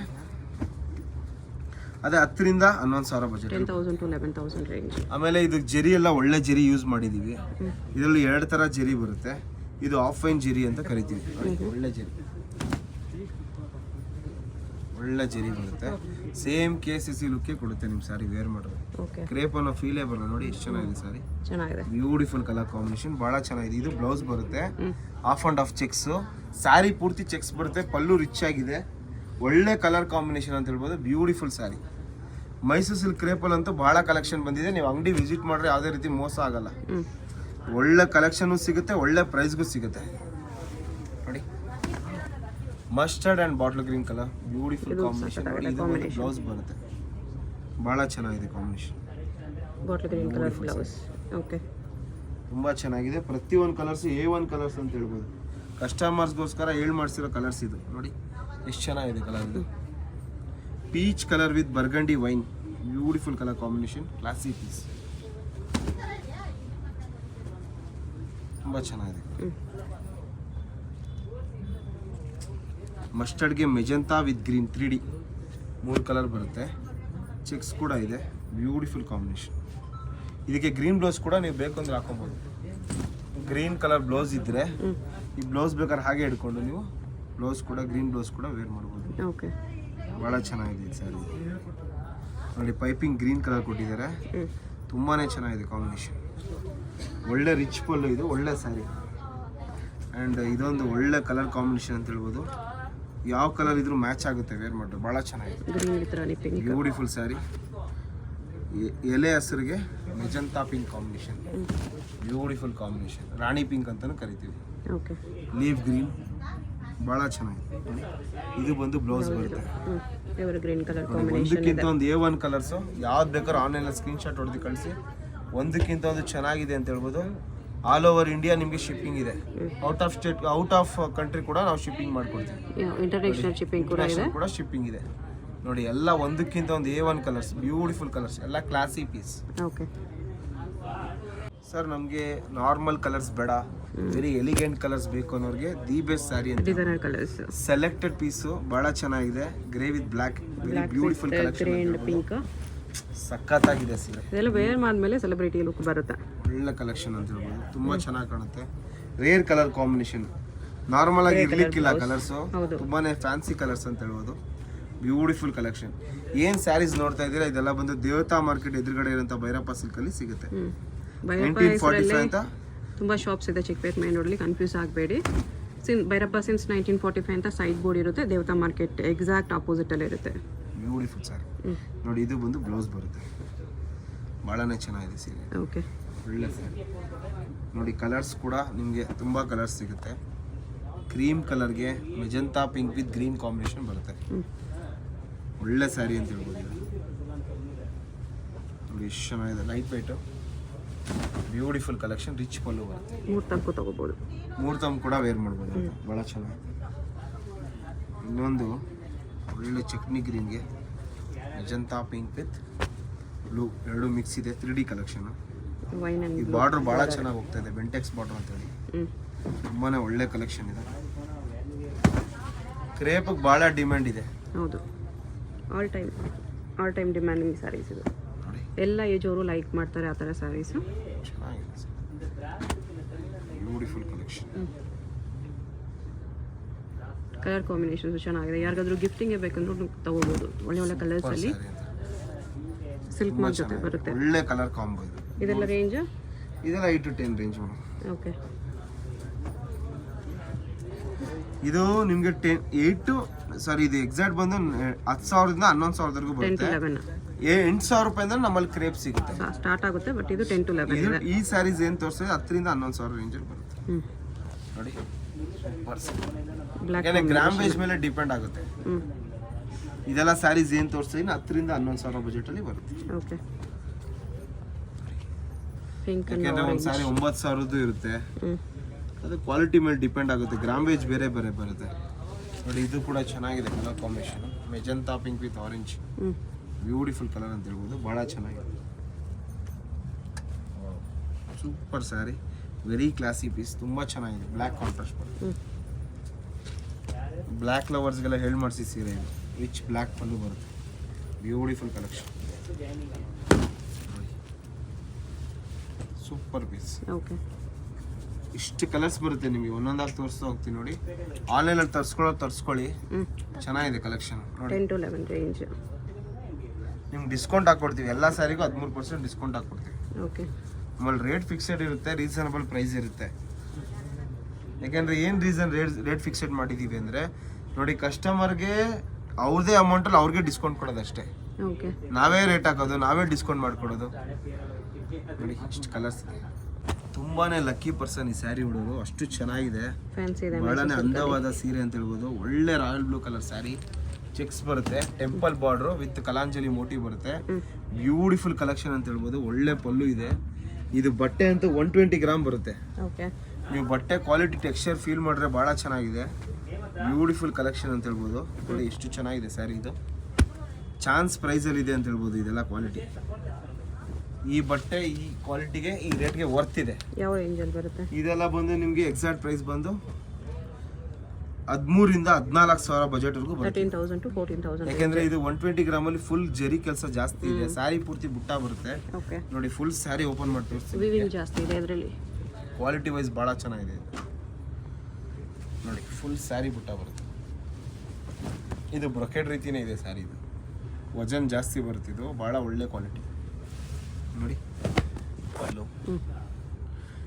ಅದೇ 10,000 to 11,000 ಬಜೆಟ್. 10,000 to 11,000 range. ಆಮೇಲೆ ಇದು ಜರಿ ಎಲ್ಲ ಒಳ್ಳೆ ಜರಿ ಯೂಸ್ ಮಾಡಿದ್ದೀವಿ. ಇದರಲ್ಲಿ 2 ಥರ ಜರಿ ಬರುತ್ತೆ. ಇದು ಆಫ್ ವೈನ್ ಜರಿ ಅಂತ ಕರಿತೀವಿ. ಒಳ್ಳೆ ಜರಿ, ಒಳ್ಳೆ ಜರಿ ಬರುತ್ತೆ. ಸೇಮ್ KCC ಲುಕ್ಕೇ ಕೊಡುತ್ತೆ ನಿಮ್ಮ ಸ್ಯಾರಿ ವೇರ್ ಮಾಡಿದ್ರೆ. ಕ್ರೇಪ್ ಅನ್ನೋ ಫೀಲೇ ಬರಲ್ಲ. ನೋಡಿ ಎಷ್ಟು ಚೆನ್ನಾಗಿದೆ ಸ್ಯಾರಿ, ಚೆನ್ನಾಗಿದೆ, ಬ್ಯೂಟಿಫುಲ್ ಕಲರ್ ಕಾಂಬಿನೇಷನ್, ಭಾಳ ಚೆನ್ನಾಗಿದೆ. ಇದು ಬ್ಲೌಸ್ ಬರುತ್ತೆ, of and of cheques. Sari ಪೂರ್ತಿ ಚೆಕ್ಸ್ ಬರುತ್ತೆ, ಪಲ್ಲು ರಿಚ್ ಆಗಿದೆ, ಒಳ್ಳೆ ಕಲರ್ ಕಾಂಬಿನೇಷನ್ ಅಂತ ಹೇಳ್ಬೋದು. ಬ್ಯೂಟಿಫುಲ್ ಸ್ಯಾರಿ. ಮೈಸೂರು ಸಿಲ್ಕ್ ಕ್ರೇಪಲ್ ಅಂತೂ ಭಾಳ ಕಲೆಕ್ಷನ್ ಬಂದಿದೆ. ನೀವು ಅಂಗಡಿ ವಿಸಿಟ್ ಮಾಡಿದ್ರೆ ಯಾವುದೇ ರೀತಿ ಮೋಸ ಆಗಲ್ಲ. ಒಳ್ಳೆ ಕಲೆಕ್ಷನ್ ಸಿಗುತ್ತೆ, ಒಳ್ಳೆ ಪ್ರೈಸ್ಗೂ ಸಿಗುತ್ತೆ. ನೋಡಿ, mustard and bottle green colour, beautiful combination. ಇದು ಬ್ಲೌಸ್ ಬರುತ್ತೆ, ಭಾಳ ಚೆನ್ನಾಗಿದೆ combination. Bottle green colour blouse. Okay, ತುಂಬ ಚೆನ್ನಾಗಿದೆ. ಪ್ರತಿಯೊಂದು ಕಲರ್ಸ್ A1 ಕಲರ್ಸ್ ಅಂತ ಹೇಳ್ಬೋದು. ಕಸ್ಟಮರ್ಸ್ಗೋಸ್ಕರ ಮಾಡಿಸಿರೋ ಕಲರ್ಸ್ ಇದು. ನೋಡಿ ಎಷ್ಟು ಚೆನ್ನಾಗಿದೆ ಕಲರ್. ಇದು peach colour with burgundy wine, beautiful colour combination, classy piece, ತುಂಬ ಚೆನ್ನಾಗಿದೆ. ಮಸ್ಟರ್ಡ್ಗೆ magenta with green 3D 3 colour ಬರುತ್ತೆ. ಚೆಕ್ಸ್ ಕೂಡ ಇದೆ, ಬ್ಯೂಟಿಫುಲ್ ಕಾಂಬಿನೇಷನ್. ಇದಕ್ಕೆ ಗ್ರೀನ್ ಬ್ಲೌಸ್ ಕೂಡ ನೀವು ಬೇಕು ಅಂದ್ರೆ ಹಾಕೊಬೋದು. ಗ್ರೀನ್ ಕಲರ್ ಬ್ಲೌಸ್ ಇದ್ದರೆ ಈ ಬ್ಲೌಸ್ ಬೇಕಾದ್ರೆ ಹಾಗೆ ಹಿಡ್ಕೊಂಡು ನೀವು ಬ್ಲೌಸ್ ಕೂಡ ಗ್ರೀನ್ ಬ್ಲೌಸ್ ಕೂಡ ವೇರ್ ಮಾಡ್ಬೋದು. ಓಕೆ, ಭಾಳ ಚೆನ್ನಾಗಿದೆ ಸ್ಯಾರಿ. ನೋಡಿ, ಪೈಪಿಂಗ್ ಗ್ರೀನ್ ಕಲರ್ ಕೊಟ್ಟಿದ್ದಾರೆ, ತುಂಬಾ ಚೆನ್ನಾಗಿದೆ ಕಾಂಬಿನೇಷನ್. ಒಳ್ಳೆ ರಿಚ್ ಪಲ್ಲು, ಇದು ಒಳ್ಳೆ ಸ್ಯಾರಿ. ಆ್ಯಂಡ್ ಇದೊಂದು ಒಳ್ಳೆ ಕಲರ್ ಕಾಂಬಿನೇಷನ್ ಅಂತ ಹೇಳ್ಬೋದು. ಯಾವ ಕಲರ್ ಇದ್ರೂ ಮ್ಯಾಚ್ ಆಗುತ್ತೆ ವೇರ್ ಮಾಡಿದ್ರೆ, ಭಾಳ ಚೆನ್ನಾಗಿದೆ. ಬ್ಯೂಟಿಫುಲ್ ಸ್ಯಾರಿ. ಎಲೆ ಹಸಿರಿಗೆ magenta pink combination, beautiful combination. ರಾಣಿ ಪಿಂಕ್ ಅಂತಲೂ ಕರಿತೀವಿ. ಓಕೆ, ಲೀಫ್ ಗ್ರೀನ್, ಭಾಳ ಚೆನ್ನಾಗಿದೆ. ಇದು ಬಂದು ಬ್ಲೌಸ್ ಬರುತ್ತೆ, ಗ್ರೀನ್ ಕಲರ್ ಕಾಂಬಿನೇಷನ್. ಒಂದಕ್ಕಿಂತ ಒಂದು A1 ಕಲರ್ಸು. ಯಾವ್ದು ಬೇಕಾದ್ರೂ ಆನ್ಲೈನಲ್ಲಿ ಸ್ಕ್ರೀನ್ಶಾಟ್ ಹೊಡೆದು ಕಳಿಸಿ. ಒಂದಕ್ಕಿಂತ ಒಂದು ಚೆನ್ನಾಗಿದೆ ಅಂತ ಹೇಳ್ಬೋದು. ಆಲ್ ಓವರ್ ಇಂಡಿಯಾ ನಿಮಗೆ ಶಿಪ್ಪಿಂಗ್ ಇದೆ. Out of state, out of country ಕೂಡ ನಾವು ಶಿಪ್ಪಿಂಗ್ ಮಾಡ್ಕೊಡ್ತೀವಿ. ಇಂಟರ್ನ್ಯಾಷನಲ್ ಶಿಪ್ಪಿಂಗ್ ಕೂಡ ಶಿಪ್ಪಿಂಗ್ ಇದೆ. ನೋಡಿ, ಎಲ್ಲ ಒಂದಕ್ಕಿಂತ ಒಂದು A1 ಕಲರ್ಸ್, ಬ್ಯೂಟಿಫುಲ್ ಕಲರ್ಸ್, ಎಲ್ಲ ಕ್ಲಾಸಿ ಪೀಸ್. ಓಕೆ ಸರ್, ನಮಗೆ ನಾರ್ಮಲ್ ಕಲರ್ಸ್ ಬೇಡ, ವೆರಿ ಎಲಿಗೆಂಟ್ ಕಲರ್ಸ್ ಬೇಕು ಅನ್ನೋರಿಗೆ ದಿ ಬೆಸ್ಟ್ ಸ್ಯಾರಿ ಅಂತ. ಡಿಸೈನರ್ ಕಲರ್ಸ್, ಸೆಲೆಕ್ಟೆಡ್ ಪೀಸು, ಭಾಳ ಚೆನ್ನಾಗಿದೆ. Grey with black, very beautiful collection. Pink ಸಖತ್ತಾಗಿದೆ ಸೀರೆ. ಇದೆಲ್ಲ ವೇರ್ ಮಾಡಿದ್ಮೇಲೆ ಸೆಲೆಬ್ರಿಟಿ ಲುಕ್ ಬರುತ್ತೆ. ಒಳ್ಳೆ ಕಲೆಕ್ಷನ್ ಅಂತ ಹೇಳ್ಬೋದು, ತುಂಬ ಚೆನ್ನಾಗಿ ಕಾಣುತ್ತೆ. ರೇರ್ ಕಲರ್ ಕಾಂಬಿನೇಷನ್, ನಾರ್ಮಲ್ ಆಗಿ ಇರ್ಲಿಕ್ಕಿಲ್ಲ ಕಲರ್ಸು, ತುಂಬಾ ಫ್ಯಾನ್ಸಿ ಕಲರ್ಸ್ ಅಂತ ಹೇಳ್ಬೋದು. Beautiful collection. ಏನು ಸ್ಯಾರೀಸ್ ನೋಡ್ತಾ ಇದ್ದೀರಾ, ಇದೆಲ್ಲ ಬಂದು ದೇವತಾ ಮಾರ್ಕೆಟ್ ಎದುರುಗಡೆ ಇರೋಂಥ ಭೈರಪ್ಪ ಸಿಲ್ಕಲ್ಲಿ ಸಿಗುತ್ತೆ. 1945 ಅಂತ ತುಂಬ ಶಾಪ್ಸ್ ಇದೆ ಚಿಕ್ಕಪೇಟ್ ಮೇನ್ ರೋಡಲ್ಲಿ, ಕನ್ಫ್ಯೂಸ್ ಆಗಬೇಡಿ. ಭೈರಪ್ಪ ಸಿನ್ಸ್ 1945 ಅಂತ ಸೈಡ್ ಬೋರ್ಡ್ ಇರುತ್ತೆ. ದೇವತಾ ಮಾರ್ಕೆಟ್ ಎಕ್ಸಾಕ್ಟ್ ಆಪೋಸಿಟಲ್ಲಿ ಇರುತ್ತೆ. ಬ್ಯೂಟಿಫುಲ್ ಸ್ಯಾರಿ. ನೋಡಿ, ಇದು ಬಂದು ಬ್ಲೌಸ್ ಬರುತ್ತೆ, ಭಾಳನೇ ಚೆನ್ನಾಗಿದೆ ಸೀರೆ. ಓಕೆ, ಒಳ್ಳೆ ಸ್ಯಾರಿ. ನೋಡಿ, ಕಲರ್ಸ್ ಕೂಡ ನಿಮಗೆ ತುಂಬ ಕಲರ್ಸ್ ಸಿಗುತ್ತೆ. ಕ್ರೀಮ್ ಕಲರ್ಗೆ magenta pink with green combination ಬರುತ್ತೆ. ಒಳ್ಳೆ ಸ್ಯಾರಿ ಅಂತ ಹೇಳ್ಬೋದು. ನೋಡಿ ಎಷ್ಟು ಚೆನ್ನಾಗಿದೆ, light weight, beautiful collection, rich ಪಲ್ಲು ಬರುತ್ತೆ. 3 ತನಕ ತಗೋಬೋದು, 3 ತಮ್ಮ ಕೂಡ ವೇರ್ ಮಾಡ್ಬೋದು, ಭಾಳ ಚೆನ್ನಾಗಿದೆ. ಇನ್ನೊಂದು ಒಳ್ಳೆ ಚಟ್ನಿ ಗ್ರೀನ್ಗೆ ಮೆಜಂತಾ ಪಿಂಕ್ ವಿತ್ ಬ್ಲೂ ಎರಡು ಮಿಕ್ಸ್ ಇದೆ, 3D ಕಲೆಕ್ಷನು. ಈ ಬಾರ್ಡ್ರ್ ಭಾಳ ಚೆನ್ನಾಗಿ ಹೋಗ್ತಾ ಇದೆ, ಬೆಂಟೆಕ್ಸ್ ಬಾರ್ಡ್ರ್ ಅಂತೇಳಿ, ತುಂಬಾ ಒಳ್ಳೆ ಕಲೆಕ್ಷನ್ ಇದೆ. ಕ್ರೇಪಿಗೆ ಭಾಳ ಡಿಮ್ಯಾಂಡ್ ಇದೆ. ಹೌದು, ಆಲ್ ಟೈಮ್ ಡಿಮ್ಯಾಂಡಿಂಗ್ ಸ್ಯಾರೀಸ್ ಇದು. ಎಲ್ಲ ಏಜ್ ಅವರು ಲೈಕ್ ಮಾಡ್ತಾರೆ ಆ ಥರ ಸ್ಯಾರೀಸು. ಚೆನ್ನಾಗಿದೆ, ಬ್ಯೂಟಿಫುಲ್ ಕಲೆಕ್ಷನ್. ಕಲರ್ ಕಾಂಬಿನೇಷನ್ಸ್ ಚೆನ್ನಾಗಿದೆ. ಯಾರಿಗಾದ್ರೂ ಗಿಫ್ಟಿಂಗ್ ಬೇಕಂದ್ರೂ ತಗೋಬೋದು. ಒಳ್ಳೆ ಕಲರ್ಸಲ್ಲಿ ಸಿಲ್ಕ್ ಮಾರ್ಕ್ ಜೊತೆ ಬರುತ್ತೆ. ಒಳ್ಳೆ ಕಲರ್ ಕಾಂಬೋ ಇದು. ಇದೆಲ್ಲ ರೇಂಜ್? ಇದೆಲ್ಲ 8 to 10 ರೇಂಜ್ ಮೇಡಮ್. ಓಕೆ, ಇದು ನಿಮಗೆ 8 to ಇದು ಎಕ್ಸಾಕ್ಟ್ ಬಂದು 10,000ದಿಂದ 11,000ವರೆಗೂ ಬರುತ್ತೆ. 8,000 ರೂಪಾಯಿ ಅಂದ್ರೆ ನಮ್ಮಲ್ಲಿ ಕ್ರೇಪ್ ಸಿಗುತ್ತೆ, ಸ್ಟಾರ್ಟ್ ಆಗುತ್ತೆ. ಬಟ್ ಇದು 10 to 11. ಈ ಸ್ಯಾರೀಸ್ ಏನು ತೋರಿಸಿದ್ರೆ 10,000ರಿಂದ 11,000 ರೇಂಜಲ್ಲಿ ಬರುತ್ತೆ. ನೋಡಿ, ಗ್ರಾಮ್ ವೇಜ್ ಮೇಲೆ ಡಿಪೆಂಡ್ ಆಗುತ್ತೆ. ಇದೆಲ್ಲ ಸ್ಯಾರೀಸ್ ಏನು ತೋರಿಸ್ತೀನಿ 10,000ರಿಂದ 11,000 ಬಜೆಟಲ್ಲಿ ಬರುತ್ತೆ. ಓಕೆ, ಯಾಕೆಂದರೆ ಒಂದು ಸ್ಯಾರಿ 9,000 ಇರುತ್ತೆ. ಅದು ಕ್ವಾಲಿಟಿ ಮೇಲೆ ಡಿಪೆಂಡ್ ಆಗುತ್ತೆ, ಗ್ರಾಮ್ ವೇಜ್ ಬೇರೆ ಬೇರೆ ಬರುತ್ತೆ. ನೋಡಿ, ಇದು ಕೂಡ ಚೆನ್ನಾಗಿದೆ colour combination, magenta pink with orange, beautiful colour ಅಂತ ಹೇಳ್ಬೋದು, ಭಾಳ ಚೆನ್ನಾಗಿದೆ. Super saree, very classy piece, ತುಂಬ ಚೆನ್ನಾಗಿದೆ. ಬ್ಲ್ಯಾಕ್ ಕಾಂಟ್ರಾಸ್ಟ್ ಬರುತ್ತೆ. ಬ್ಲ್ಯಾಕ್ ಲವರ್ಸ್ಗೆಲ್ಲ ಹೇಳಿ ಮಾಡಿಸಿ ಸೀರೆ ಇದು, ರಿಚ್ ಬ್ಲ್ಯಾಕ್ ಪಲ್ಲು ಬರುತ್ತೆ, beautiful collection, super piece. Okay, ಇಷ್ಟು ಕಲರ್ಸ್ ಬರುತ್ತೆ ನಿಮಗೆ, ಒಂದೊಂದಾಗಿ ತೋರಿಸ್ತಾ ಹೋಗ್ತೀನಿ ನೋಡಿ. ಆನ್ಲೈನಲ್ಲಿ ತರಿಸ್ಕೊಳ್ಳಿ, ಚೆನ್ನಾಗಿದೆ ಕಲೆಕ್ಷನ್ ನೋಡಿ. 10 to 11 ರೇಂಜ್. ನಿಮ್ಗೆ ಡಿಸ್ಕೌಂಟ್ ಹಾಕ್ಕೊಡ್ತೀವಿ, ಎಲ್ಲ ಸ್ಯಾರಿಗೂ 13% ಡಿಸ್ಕೌಂಟ್ ಹಾಕ್ಕೊಡ್ತೀವಿ. ಓಕೆ, ಆಮೇಲೆ ರೇಟ್ ಫಿಕ್ಸೆಡ್ ಇರುತ್ತೆ, ರೀಸನಬಲ್ ಪ್ರೈಸ್ ಇರುತ್ತೆ. ಯಾಕೆಂದರೆ ಏನು ರೇಟ್ ಫಿಕ್ಸೆಡ್ ಮಾಡಿದ್ದೀವಿ ಅಂದರೆ ನೋಡಿ, ಕಸ್ಟಮರ್ಗೆ ಅವ್ರದೇ ಅಮೌಂಟಲ್ಲಿ ಅವ್ರಿಗೆ ಡಿಸ್ಕೌಂಟ್ ಕೊಡೋದಷ್ಟೇ. ಓಕೆ, ನಾವೇ ರೇಟ್ ಹಾಕೋದು, ನಾವೇ ಡಿಸ್ಕೌಂಟ್ ಮಾಡಿಕೊಡೋದು. ನೋಡಿ ಇಷ್ಟು ಕಲರ್ಸ್ ಇದೆ. ತುಂಬಾ ಲಕ್ಕಿ ಪರ್ಸನ್ ಈ ಸ್ಯಾರಿ ಹುಡುಗರು, ಅಷ್ಟು ಚೆನ್ನಾಗಿದೆ. ಫ್ಯಾನ್ಸಿ ಇದೆ, ಬಹಳನೇ ಅಂದವಾದ ಸೀರೆ ಅಂತ ಹೇಳ್ಬೋದು. ಒಳ್ಳೆ royal blue colour sari, checks ಬರುತ್ತೆ, ಟೆಂಪಲ್ ಬಾರ್ಡ್ರು ವಿತ್ ಕಲಾಂಜಲಿ ಮೋಟಿವ್ ಬರುತ್ತೆ. ಬ್ಯೂಟಿಫುಲ್ ಕಲೆಕ್ಷನ್ ಅಂತ ಹೇಳ್ಬೋದು. ಒಳ್ಳೆ ಪಲ್ಲು ಇದೆ. ಇದು ಬಟ್ಟೆ ಅಂತೂ 120 ಗ್ರಾಮ್ ಬರುತ್ತೆ. ಓಕೆ, ನೀವು ಬಟ್ಟೆ ಕ್ವಾಲಿಟಿ ಟೆಕ್ಸ್ಚರ್ ಫೀಲ್ ಮಾಡಿದ್ರೆ ಭಾಳ ಚೆನ್ನಾಗಿದೆ. ಬ್ಯೂಟಿಫುಲ್ ಕಲೆಕ್ಷನ್ ಅಂತ ಹೇಳ್ಬೋದು. ನೋಡಿ ಎಷ್ಟು ಚೆನ್ನಾಗಿದೆ ಸ್ಯಾರಿ ಇದು. ಚಾನ್ಸ್ ಪ್ರೈಸಲ್ಲಿ ಇದೆ ಅಂತ ಹೇಳ್ಬೋದು. ಇದೆಲ್ಲ ಕ್ವಾಲಿಟಿ, ಈ ಬಟ್ಟೆ ಈ ಕ್ವಾಲಿಟಿಗೆ ಈ ರೇಟ್ಗೆ ವರ್ತ್ ಇದೆ. ಯಾವ ರೇಂಜಲ್ಲಿ ಬರುತ್ತೆ? ಇದೆಲ್ಲ ಬಂದು ನಿಮಗೆ ಎಕ್ಸಾಕ್ಟ್ ಪ್ರೈಸ್ ಬಂದು 13,000 ರಿಂದ 14,000 ಬಜೆಟ್ವರೆಗೂ ಬರುತ್ತೆ. 13,000 to 14,000. ಯಾಕೆಂದ್ರೆ ಇದು 120 ಗ್ರಾಮಲ್ಲಿ ಫುಲ್ ಜರಿ ಕೆಲಸ ಜಾಸ್ತಿ ಇದೆ. ಸ್ಯಾರಿ ಪೂರ್ತಿ ಬುಟ್ಟ ಬರುತ್ತೆ. ಓಕೆ, ನೋಡಿ ಫುಲ್ ಸ್ಯಾರಿ ಓಪನ್ ಮಾಡಿ ತೋರಿಸ್ತೀನಿ. ವಿವಿಂಗ್ ಜಾಸ್ತಿ ಇದೆ ಇದರಲ್ಲಿ. ಕ್ವಾಲಿಟಿ ವೈಸ್ ಭಾಳ ಚೆನ್ನಾಗಿದೆ ಇದು. ನೋಡಿ ಫುಲ್ ಸ್ಯಾರಿ ಬುಟ್ಟ ಬರುತ್ತೆ. ಇದು ಬ್ರೊಕೆಟ್ ರೀತಿನೇ ಇದೆ ಸ್ಯಾರಿ. ಇದು ವಜನ್ ಜಾಸ್ತಿ ಬರುತ್ತೆ. ಇದು ಭಾಳ ಒಳ್ಳೆ ಕ್ವಾಲಿಟಿ. ನೋಡಿ ಪಲ್ಲು,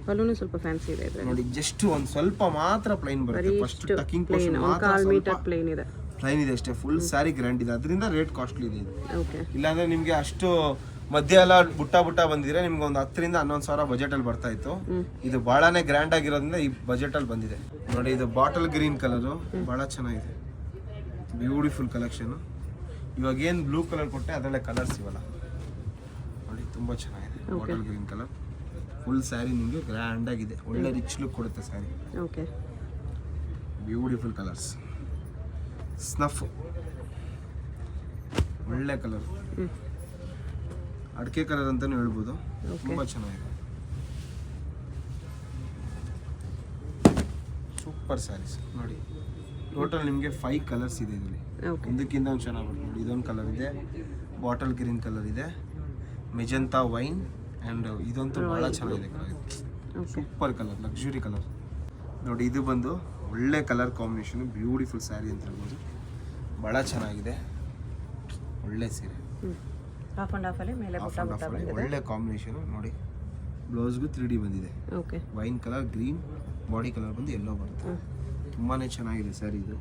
ಪಲ್ಲುನು ಸ್ವಲ್ಪ ಫ್ಯಾನ್ಸಿ ಇದೆ ಇದರಲ್ಲಿ. ನೋಡಿ ಜಸ್ಟ್ ಒಂದು ಸ್ವಲ್ಪ ಮಾತ್ರ ಪ್ಲೈನ್ ಬರುತ್ತೆ. ಫಸ್ಟ್ ಟಕಿಂಗ್ ಪೋರ್ಷನ್ ಮಾತ್ರ 1/4 ಮೀಟರ್ ಪ್ಲೇನ್ ಇದೆ. ಪ್ಲೈನ್ ಇದೆ ಅಷ್ಟೇ. ಫುಲ್ ಸ್ಯಾರಿ ಗ್ರ್ಯಾಂಡ್ ಇದೆ, ಅದರಿಂದ ರೇಟ್ ಕಾಸ್ಟ್ಲಿ ಇದೆ ಇದು. ಓಕೆ, ಇಲ್ಲಾಂದ್ರೆ ನಿಮಗೆ ಅಷ್ಟು ಮಧ್ಯ ಎಲ್ಲ ಬುಟ್ಟ ಬಂದಿದ್ರೆ ನಿಮ್ಗೆ ಒಂದು 10,000 ರಿಂದ 11,000 ಬಜೆಟಲ್ಲಿ ಬರ್ತಾ ಇತ್ತು. ಇದು ಭಾಳನೇ ಗ್ರ್ಯಾಂಡ್ ಆಗಿರೋದ್ರಿಂದ ಈ ಬಜೆಟಲ್ಲಿ ಬಂದಿದೆ. ನೋಡಿ ಇದು ಬಾಟಲ್ ಗ್ರೀನ್ ಕಲರು, ಭಾಳ ಚೆನ್ನಾಗಿದೆ. Beautiful collection. ಇವಾಗ ಏನು ಬ್ಲೂ ಕಲರ್ ಕೊಟ್ಟೆ ಅದರಲ್ಲೇ ಕಲರ್ಸ್ ಇವಲ್ಲ. ನೋಡಿ ತುಂಬ ಚೆನ್ನಾಗಿದೆ bottle green colour. Full sari ನಿಮಗೆ ಗ್ರ್ಯಾಂಡ್ ಆಗಿದೆ. ಒಳ್ಳೆ ರಿಚ್ ಲುಕ್ ಕೊಡುತ್ತೆ sari. Okay, beautiful colours. Snuff ಒಳ್ಳೆ ಕಲರ್, ಅಡಿಕೆ ಕಲರ್ ಅಂತಾನು ಹೇಳ್ಬೋದು. ತುಂಬ ಚೆನ್ನಾಗಿದೆ. ಸೂಪರ್ ಸ್ಯಾರೀಸ್ ನೋಡಿ. ಟೋಟಲ್ ನಿಮಗೆ 5 ಕಲರ್ಸ್ ಇದೆ ಇದರಲ್ಲಿ. ಒಂದಕ್ಕಿಂತ ಒಂದು ಚೆನ್ನಾಗಿ ಬರುತ್ತೆ ನೋಡಿ. ಇದೊಂದು ಕಲರ್ ಇದೆ, ಬಾಟಲ್ ಗ್ರೀನ್ ಕಲರ್ ಇದೆ, ಮೆಜೆಂತಾ ವೈನ್, ಆ್ಯಂಡ್ ಇದಂತೂ ಭಾಳ ಚೆನ್ನಾಗಿದೆ colour. Super colour, luxury colour ನೋಡಿ. ಇದು ಬಂದು ಒಳ್ಳೆ ಕಲರ್ ಕಾಂಬಿನೇಷನ್, ಬ್ಯೂಟಿಫುಲ್ ಸ್ಯಾರಿ ಅಂತ ಹೇಳ್ಬೋದು. ಭಾಳ ಚೆನ್ನಾಗಿದೆ, ಒಳ್ಳೆ ಸೀರೆ. ಹಾಫ್ ಆ್ಯಂಡ್ ಹಾಫಲ್ಲಿ ಮೇಲೆ ಒಳ್ಳೆ ಕಾಂಬಿನೇಷನ್ ನೋಡಿ. ಬ್ಲೌಸ್ಗೂ 3D ಬಂದಿದೆ. Okay, wine colour, green, body colour ಬಂದು ಎಲ್ಲೋ ಬರುತ್ತೆ. ತುಂಬಾ ಚೆನ್ನಾಗಿದೆ ಸ್ಯಾರಿ ಇದು.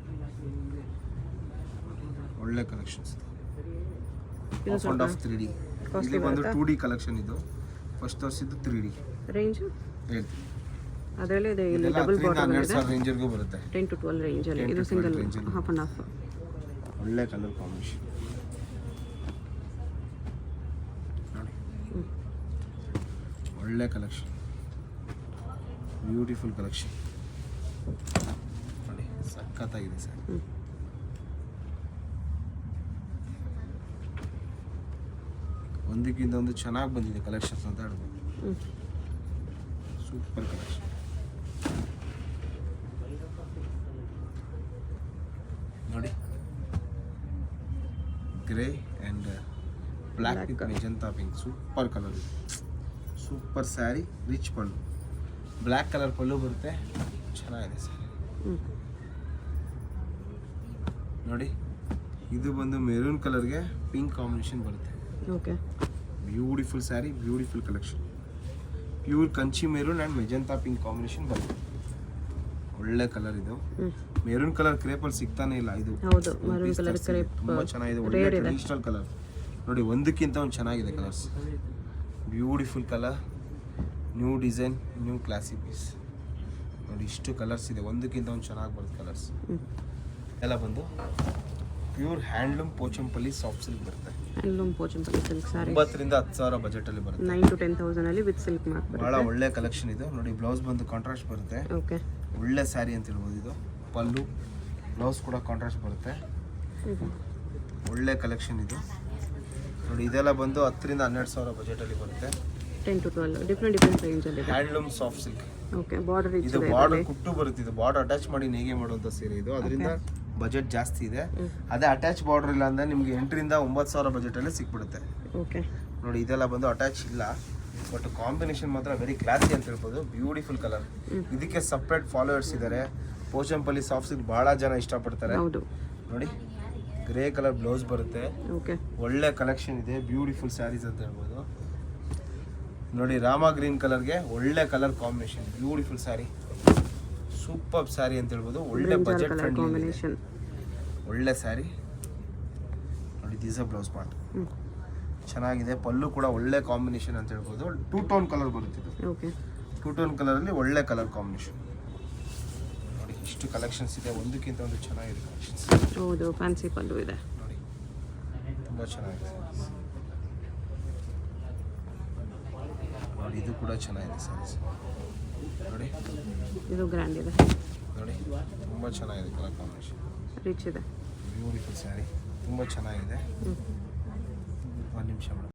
ಒಳ್ಳೆ collections. Half and half 3D. ಇಲ್ಲಿ ಬಂದು 2D ಕಲೆಕ್ಷನ್. ಇದು ಫಸ್ಟ್ ತೋರಿಸಿದ್ದು 3D ರೇಂಜ್ ಹೇಳ್ತೀನಿ. ಅದರಲ್ಲಿ ಇದೆ. ಇಲ್ಲಿ ಡಬಲ್ ಬಾರ್ಡರ್ ಇದೆ, 12,000 ರೇಂಜರ್ಗೂ ಬರುತ್ತೆ. 10 to 12 ರೇಂಜಲ್ಲಿ. ಇದು ಸಿಂಗಲ್ ಹಾಫ್ ಆ್ಯಂಡ್ ಹಾಫ್. ಒಳ್ಳೆ ಕಲರ್ ಕಾಂಬಿನೇಷನ್ ನೋಡಿ. ಒಳ್ಳೆ ಕಲೆಕ್ಷನ್, ಬ್ಯೂಟಿಫುಲ್ ಕಲೆಕ್ಷನ್ ನೋಡಿ. ಸಖತ್ತಾಗಿದೆ ಸರ್. ಒಂದಕ್ಕಿಂತ ಒಂದು ಚೆನ್ನಾಗಿ ಬಂದಿದೆ ಕಲೆಕ್ಷನ್ಸ್ ಅಂತ ಹೇಳ್ಬೋದು. ಸೂಪರ್ ಕಲೆಕ್ಷನ್ ನೋಡಿ. Grey and black with magenta pink. Super colour, super sari, rich ಪಲ್ಲು. ಬ್ಲ್ಯಾಕ್ ಕಲರ್ ಪಲ್ಲು ಬರುತ್ತೆ, ಚೆನ್ನಾಗಿದೆ ಸರ್ ನೋಡಿ. ಇದು ಬಂದು ಮೆರೂನ್ ಕಲರ್ಗೆ ಪಿಂಕ್ ಕಾಂಬಿನೇಷನ್ ಬರುತ್ತೆ. Okay, beautiful sari, beautiful collection. Pure Kanchi maroon and magenta pink combination ಬರುತ್ತೆ. ಒಳ್ಳೆ ಕಲರ್ ಇದು. ಮೆರೂನ್ ಕಲರ್ ಕ್ರೇಪಲ್ಲಿ ಸಿಗ್ತಾನೆ ಇಲ್ಲ. ಇದು ಹೌದು, ಮೆರೂನ್ ಕಲರ್ ಕ್ರೇಪ್ ತುಂಬ ಚೆನ್ನಾಗಿದೆ. ಒಳ್ಳೆ ಟ್ರೆಡಿಷನಲ್ ಕಲರ್ ನೋಡಿ. ಒಂದಕ್ಕಿಂತ ಒಂದು ಚೆನ್ನಾಗಿದೆ colours. Beautiful colour, new design, new classy piece ನೋಡಿ. ಇಷ್ಟು ಕಲರ್ಸ್ ಇದೆ, ಒಂದಕ್ಕಿಂತ ಒಂದು ಚೆನ್ನಾಗಿ ಬರುತ್ತೆ ಕಲರ್ಸ್. ಎಲ್ಲ ಬಂದು pure handloom Pochampally soft silk ಬರುತ್ತೆ. ಹ್ಯಾಂಡ್ಲೂಮ್ ಪೋಚಂಪಲ್ಲಿ ಸಿಲ್ಕ್ ಸ್ಯಾರಿ 9,000 ರಿಂದ 10,000 ಬಜೆಟಲ್ಲಿ ಬರುತ್ತೆ. 9 to 10,000 ಅಲ್ಲಿ ವಿತ್ ಸಿಲ್ಕ್ ಮಾರ್ಕ್ ಬರುತ್ತೆ. ಭಾಳ ಒಳ್ಳೆ ಕಲೆಕ್ಷನ್ ಇದು ನೋಡಿ. ಬ್ಲೌಸ್ ಬಂದು ಕಾಂಟ್ರಾಸ್ಟ್ ಬರುತ್ತೆ. ಓಕೆ, ಒಳ್ಳೆ ಸ್ಯಾರಿ ಅಂತ ಹೇಳ್ಬೋದು ಇದು. ಪಲ್ಲು, ಬ್ಲೌಸ್ ಕೂಡ ಕಾಂಟ್ರಾಸ್ಟ್ ಬರುತ್ತೆ. ಒಳ್ಳೆ ಕಲೆಕ್ಷನ್ ಇದು ನೋಡಿ. ಇದೆಲ್ಲ ಬಂದು 10,000 ರಿಂದ 12,000 ಬಜೆಟಲ್ಲಿ ಬರುತ್ತೆ. 10 to 12 ಡಿಫ್ರೆಂಟ್ ರೇಂಜಲ್ಲಿ ಇದೆ. Handloom soft silk. Okay, border ಇದು ಬಾರ್ಡರ್ ಕುಟ್ಟು ಬರುತ್ತೆ. ಇದು ಬಾರ್ಡರ್ ಅಟ್ಯಾಚ್ ಮಾಡಿ ನೇಯ್ಗೆ ಮಾಡುವಂಥ ಸೀರೆ ಇದು. ಅದರಿಂದ ಬಜೆಟ್ ಜಾಸ್ತಿ ಇದೆ. ಅದೇ ಅಟ್ಯಾಚ್ ಬಾರ್ಡರ್ ಇಲ್ಲ ಅಂದರೆ ನಿಮಗೆ 8,000 to 9,000 ಬಜೆಟಲ್ಲಿ ಸಿಕ್ಬಿಡುತ್ತೆ. ಓಕೆ ನೋಡಿ ಇದೆಲ್ಲ ಬಂದು ಅಟ್ಯಾಚ್ ಇಲ್ಲ, ಬಟ್ ಕಾಂಬಿನೇಷನ್ ಮಾತ್ರ ವೆರಿ ಕ್ಲಾಸಿ ಅಂತ ಹೇಳ್ಬೋದು. Beautiful colour. ಇದಕ್ಕೆ ಸಪ್ರೇಟ್ ಫಾಲೋವರ್ಸ್ ಇದ್ದಾರೆ. ಪೋಚಂಪಲ್ಲಿ ಸಾಫ್ಟ್ ಸಿಲ್ಕ್ ಭಾಳ ಜನ ಇಷ್ಟಪಡ್ತಾರೆ. ಹೌದು ನೋಡಿ ಗ್ರೇ ಕಲರ್ ಬ್ಲೌಸ್ ಬರುತ್ತೆ. ಓಕೆ ಒಳ್ಳೆ ಕಲೆಕ್ಷನ್ ಇದೆ. ಬ್ಯೂಟಿಫುಲ್ ಸ್ಯಾರೀಸ್ ಅಂತ ಹೇಳ್ಬೋದು. ನೋಡಿ ರಾಮ ಗ್ರೀನ್ ಕಲರ್ಗೆ ಒಳ್ಳೆ colour combination. Beautiful sari, super sari ಅಂತ ಹೇಳ್ಬೋದು. ಒಳ್ಳೆ ಬಜೆಟ್ ಫ್ರೆಂಡ್ಲಿ ಕಾಂಬಿನೇಷನ್, ಒಳ್ಳೆ ಸ್ಯಾರಿ. ನೋಡಿ ದಿಸ್ ಬ್ಲೌಸ್ ಪಾರ್ಟ್ ಚೆನ್ನಾಗಿದೆ. ಪಲ್ಲು ಕೂಡ ಒಳ್ಳೆ ಕಾಂಬಿನೇಷನ್ ಅಂತ ಹೇಳ್ಬೋದು. 2 ಟೋನ್ ಕಲರ್ ಬರುತ್ತೆ ಇದು. ಓಕೆ 2 ಟೋನ್ ಕಲರಲ್ಲಿ ಒಳ್ಳೆ ಕಲರ್ ಕಾಂಬಿನೇಷನ್. ನೋಡಿ ಇಷ್ಟು ಕಲೆಕ್ಷನ್ಸ್ ಇದೆ, ಒಂದಕ್ಕಿಂತ ಒಂದು ಚೆನ್ನಾಗಿದೆ ಕಲೆಕ್ಷನ್ಸ್. ಹೌದು ಫ್ಯಾನ್ಸಿ ಪಲ್ಲು ಇದೆ ನೋಡಿ ತುಂಬ ಚೆನ್ನಾಗಿದೆ. ನೋಡಿ ಇದು ಕೂಡ ಚೆನ್ನಾಗಿದೆ ಸ್ಯಾರೀಸ್. ನೋಡಿ ಇದು ಗ್ರ್ಯಾಂಡ್ ಇದೆ. ನೋಡಿ ತುಂಬ ಚೆನ್ನಾಗಿದೆ ಕಲರ್ ಕಾಂಬಿನೇಷನ್, ರಿಚ್ ಇದೆ. ಬ್ಯೂಟಿಫುಲ್ ಸ್ಯಾರಿ, ತುಂಬ ಚೆನ್ನಾಗಿದೆ. ಒಂದು ನಿಮಿಷ ಮೇಡಮ್.